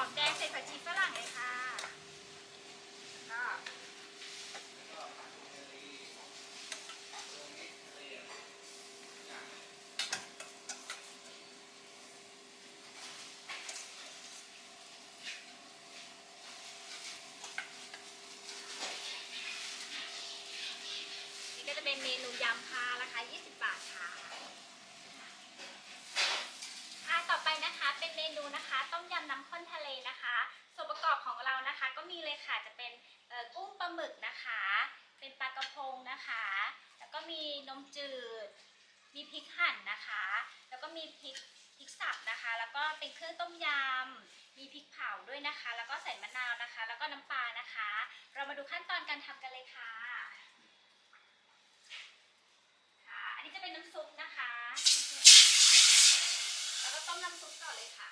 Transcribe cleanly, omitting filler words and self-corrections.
อมแดงใส่ผักชีฝรั่งเลยค่ะนี่ก็จะเป็นเมนูยำค่ะราคา20 บาทค่ะต่อไปนะคะเป็นเมนูนะคะต้มยำน้ำข้นทะเลนะคะส่วนประกอบของเรานะคะก็มีเลยค่ะจะเป็นกุ้งปลาหมึกนะคะเป็นปลากระพงนะคะแล้วก็มีนมจืดมีพริกหั่นนะคะแล้วก็มีพริกสับนะคะแล้วก็เป็นเครื่องต้มยำมีพริกเผาด้วยนะคะแล้วก็ใส่มะนาวนะคะแล้วก็น้ำปลานะคะเรามาดูขั้นตอนการทำกันเลยค่ะอันนี้จะเป็นน้ำซุปนะคะแล้วก็ต้มน้ำซุปก่อนเลยค่ะ